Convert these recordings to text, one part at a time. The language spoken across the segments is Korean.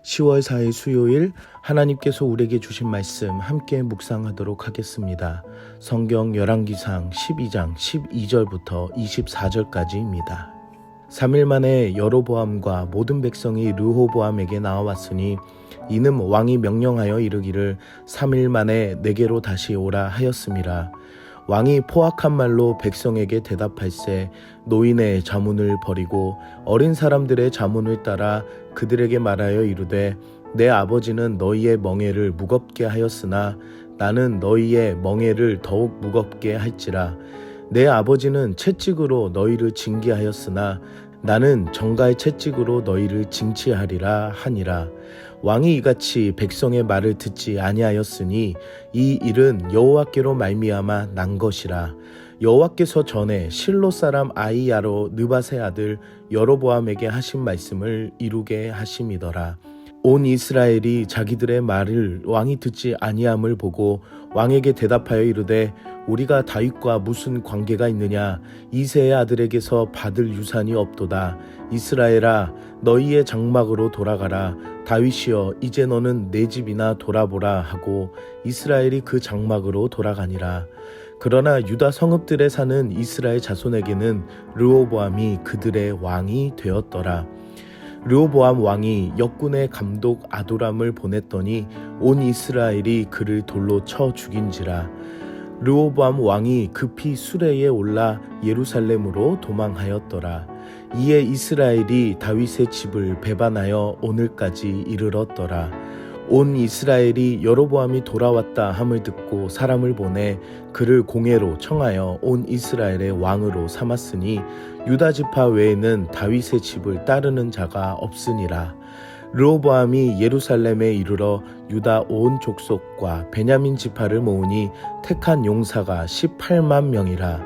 10월 4일 수요일 하나님께서 우리에게 주신 말씀 함께 묵상하도록 하겠습니다. 성경 열왕기상 12장 12절부터 24절까지입니다. 3일 만에 여로보암과 모든 백성이 르호보암에게 나와왔으니 이는 왕이 명령하여 이르기를 3일 만에 내게로 다시 오라 하였음이라. 왕이 포악한 말로 백성에게 대답할세 노인의 자문을 버리고 어린 사람들의 자문을 따라 그들에게 말하여 이르되 내 아버지는 너희의 멍에를 무겁게 하였으나 나는 너희의 멍에를 더욱 무겁게 할지라. 내 아버지는 채찍으로 너희를 징계하였으나 나는 정갈 채찍으로 너희를 징치하리라 하니라. 왕이 이같이 백성의 말을 듣지 아니하였으니 이 일은 여호와께로 말미암아 난 것이라. 여호와께서 전에 실로 사람 아히야로 느밧의 아들 여로보암에게 하신 말씀을 이루게 하심이더라. 온 이스라엘이 자기들의 말을 왕이 듣지 아니함을 보고 왕에게 대답하여 이르되 우리가 다윗과 무슨 관계가 있느냐? 이새의 아들에게서 받을 유산이 없도다. 이스라엘아 너희의 장막으로 돌아가라. 다윗이여 이제 너는 내 집이나 돌아보라 하고 이스라엘이 그 장막으로 돌아가니라. 그러나 유다 성읍들에 사는 이스라엘 자손에게는 르호보암이 그들의 왕이 되었더라. 르호보암 왕이 역군의 감독 아도람을 보냈더니 온 이스라엘이 그를 돌로 쳐 죽인지라. 르호보암 왕이 급히 수레에 올라 예루살렘으로 도망하였더라. 이에 이스라엘이 다윗의 집을 배반하여 오늘까지 이르렀더라. 온 이스라엘이 여로보암이 돌아왔다 함을 듣고 사람을 보내 그를 공회로 청하여 온 이스라엘의 왕으로 삼았으니 유다 지파 외에는 다윗의 집을 따르는 자가 없으니라. 르호보암이 예루살렘에 이르러 유다 온 족속과 베냐민 지파를 모으니 택한 용사가 18만 명이라.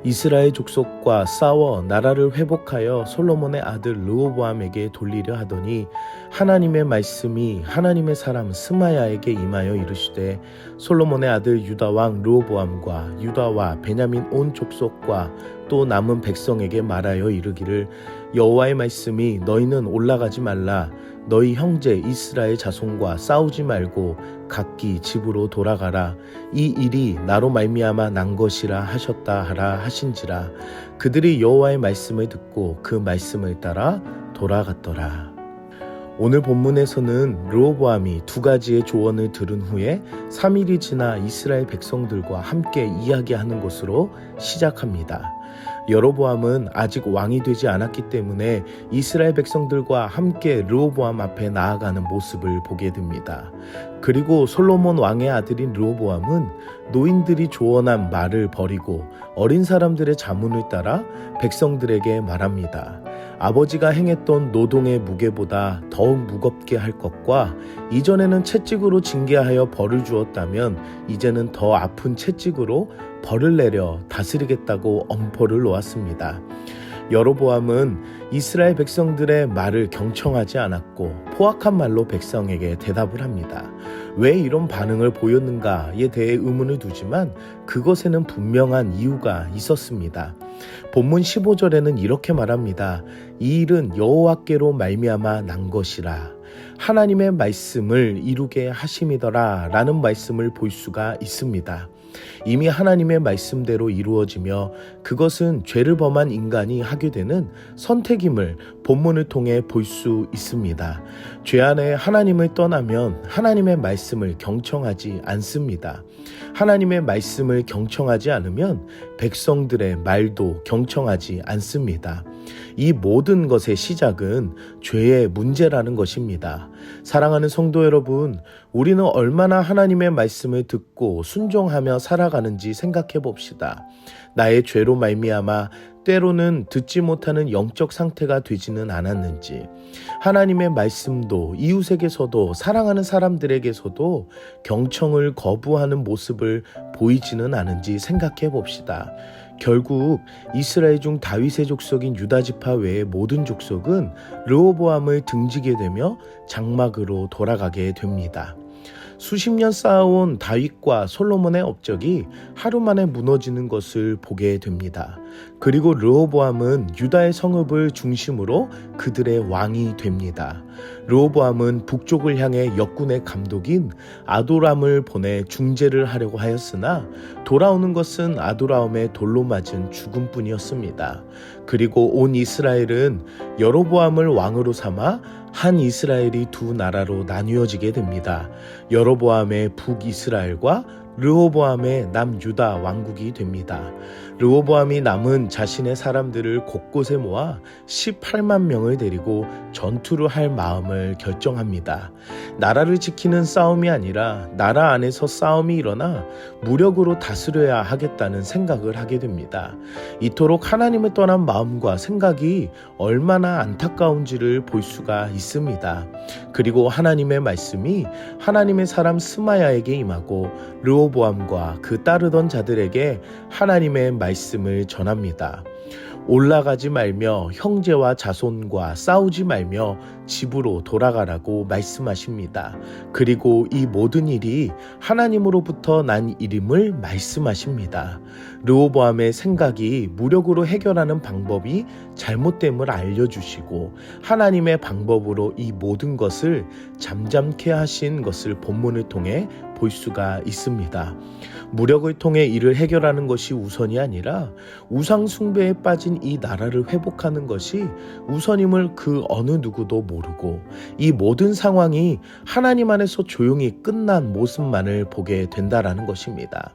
이스라엘 족속과 싸워 나라를 회복하여 솔로몬의 아들 르호보암에게 돌리려 하더니 하나님의 말씀이 하나님의 사람 스마야에게 임하여 이르시되 솔로몬의 아들 유다 왕 르호보암과 유다와 베냐민 온 족속과 또 남은 백성에게 말하여 이르기를 여호와의 말씀이 너희는 올라가지 말라. 너희 형제 이스라엘 자손과 싸우지 말고 각기 집으로 돌아가라. 이 일이 나로 말미암아 난 것이라 하셨다 하라 하신지라. 그들이 여호와의 말씀을 듣고 그 말씀을 따라 돌아갔더라. 오늘 본문에서는 르호보암이 두 가지의 조언을 들은 후에 3일이 지나 이스라엘 백성들과 함께 이야기하는 것으로 시작합니다. 여로보암은 아직 왕이 되지 않았기 때문에 이스라엘 백성들과 함께 르호보암 앞에 나아가는 모습을 보게 됩니다. 그리고 솔로몬 왕의 아들인 르호보암은 노인들이 조언한 말을 버리고 어린 사람들의 자문을 따라 백성들에게 말합니다. 아버지가 행했던 노동의 무게보다 더욱 무겁게 할 것과 이전에는 채찍으로 징계하여 벌을 주었다면 이제는 더 아픈 채찍으로 벌을 내려 다스리겠다고 엄포를 놓았습니다. 여로보암은 이스라엘 백성들의 말을 경청하지 않았고 포악한 말로 백성에게 대답을 합니다. 왜 이런 반응을 보였는가에 대해 의문을 두지만 그것에는 분명한 이유가 있었습니다. 본문 15절에는 이렇게 말합니다. 이 일은 여호와께로 말미암아 난 것이라. 하나님의 말씀을 이루게 하심이더라 라는 말씀을 볼 수가 있습니다. 이미 하나님의 말씀대로 이루어지며 그것은 죄를 범한 인간이 하게 되는 선택임을 본문을 통해 볼 수 있습니다. 죄 안에 하나님을 떠나면 하나님의 말씀을 경청하지 않습니다. 하나님의 말씀을 경청하지 않으면 백성들의 말도 경청하지 않습니다. 이 모든 것의 시작은 죄의 문제라는 것입니다. 사랑하는 성도 여러분, 우리는 얼마나 하나님의 말씀을 듣고 순종하며 살아가는지 생각해 봅시다. 나의 죄로 말미암아 때로는 듣지 못하는 영적 상태가 되지는 않았는지, 하나님의 말씀도 이웃에게서도 사랑하는 사람들에게서도 경청을 거부하는 모습을 보이지는 않은지 생각해 봅시다. 결국 이스라엘 중 다윗의 족속인 유다 지파 외의 모든 족속은 르호보암을 등지게 되며 장막으로 돌아가게 됩니다. 수십 년 쌓아온 다윗과 솔로몬의 업적이 하루 만에 무너지는 것을 보게 됩니다. 그리고 르호보암은 유다의 성읍을 중심으로 그들의 왕이 됩니다. 르호보암은 북쪽을 향해 역군의 감독인 아도람을 보내 중재를 하려고 하였으나 돌아오는 것은 아도람의 돌로 맞은 죽음뿐이었습니다. 그리고 온 이스라엘은 여로보암을 왕으로 삼아 한 이스라엘이 두 나라로 나뉘어지게 됩니다. 여로보암의 북이스라엘과 르호보암의 남유다 왕국이 됩니다. 르호보암이 남은 자신의 사람들을 곳곳에 모아 18만 명을 데리고 전투를 할 마음을 결정합니다. 나라를 지키는 싸움이 아니라 나라 안에서 싸움이 일어나 무력으로 다스려야 하겠다는 생각을 하게 됩니다. 이토록 하나님을 떠난 마음과 생각이 얼마나 안타까운지를 볼 수가 있습니다. 그리고 하나님의 말씀이 하나님의 사람 스마야에게 임하고 르호보암과 그 따르던 자들에게 하나님의 말씀을 전합니다. 올라가지 말며 형제와 자손과 싸우지 말며 집으로 돌아가라고 말씀하십니다. 그리고 이 모든 일이 하나님으로부터 난 일임을 말씀하십니다. 르호보암의 생각이 무력으로 해결하는 방법이 잘못됨을 알려주시고 하나님의 방법으로 이 모든 것을 잠잠케 하신 것을 본문을 통해 볼 수가 있습니다. 무력을 통해 이를 해결하는 것이 우선이 아니라 우상 숭배에 빠진 이 나라를 회복하는 것이 우선임을 그 어느 누구도 모르고 이 모든 상황이 하나님 안에서 조용히 끝난 모습만을 보게 된다라는 것입니다.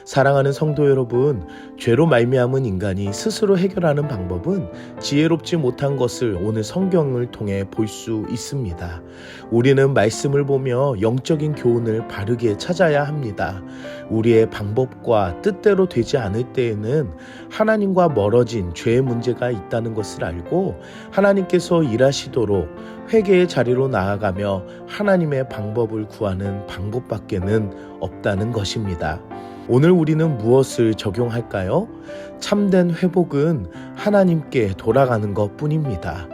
사랑하는 성도 여러분, 죄로 말미암은 인간이 스스로 해결하는 방법은 지혜롭지 못한 것을 오늘 성경을 통해 볼 수 있습니다. 우리는 말씀을 보며 영적인 교훈을 바르게 찾아야 합니다. 우리의 방법과 뜻대로 되지 않을 때에는 하나님과 멀어진 죄의 문제가 있다는 것을 알고 하나님께서 일하시도록 회개의 자리로 나아가며 하나님의 방법을 구하는 방법밖에는 없다는 것입니다. 오늘 우리는 무엇을 적용할까요? 참된 회복은 하나님께 돌아가는 것 뿐입니다.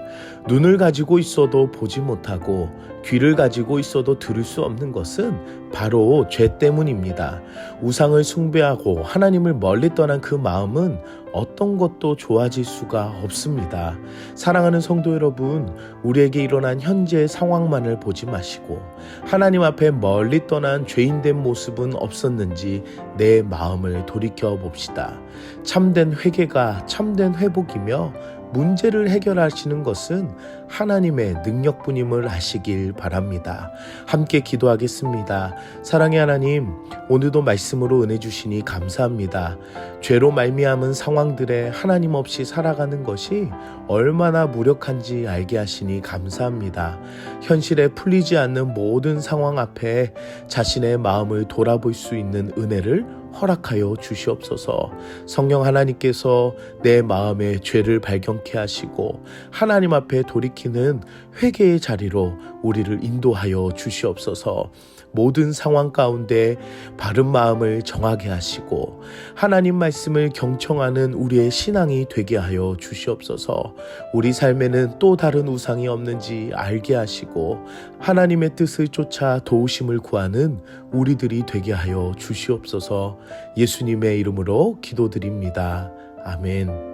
눈을 가지고 있어도 보지 못하고 귀를 가지고 있어도 들을 수 없는 것은 바로 죄 때문입니다. 우상을 숭배하고 하나님을 멀리 떠난 그 마음은 어떤 것도 좋아질 수가 없습니다. 사랑하는 성도 여러분, 우리에게 일어난 현재의 상황만을 보지 마시고 하나님 앞에 멀리 떠난 죄인된 모습은 없었는지 내 마음을 돌이켜 봅시다. 참된 회개가 참된 회복이며 문제를 해결하시는 것은 하나님의 능력뿐임을 아시길 바랍니다. 함께 기도하겠습니다. 사랑의 하나님, 오늘도 말씀으로 은혜 주시니 감사합니다. 죄로 말미암은 상황들에 하나님 없이 살아가는 것이 얼마나 무력한지 알게 하시니 감사합니다. 현실에 풀리지 않는 모든 상황 앞에 자신의 마음을 돌아볼 수 있는 은혜를 허락하여 주시옵소서. 성령 하나님께서 내 마음의 죄를 발견케 하시고 하나님 앞에 돌이키는 회개의 자리로 우리를 인도하여 주시옵소서. 모든 상황 가운데 바른 마음을 정하게 하시고 하나님 말씀을 경청하는 우리의 신앙이 되게 하여 주시옵소서. 우리 삶에는 또 다른 우상이 없는지 알게 하시고 하나님의 뜻을 쫓아 도우심을 구하는 우리들이 되게 하여 주시옵소서. 예수님의 이름으로 기도드립니다. 아멘.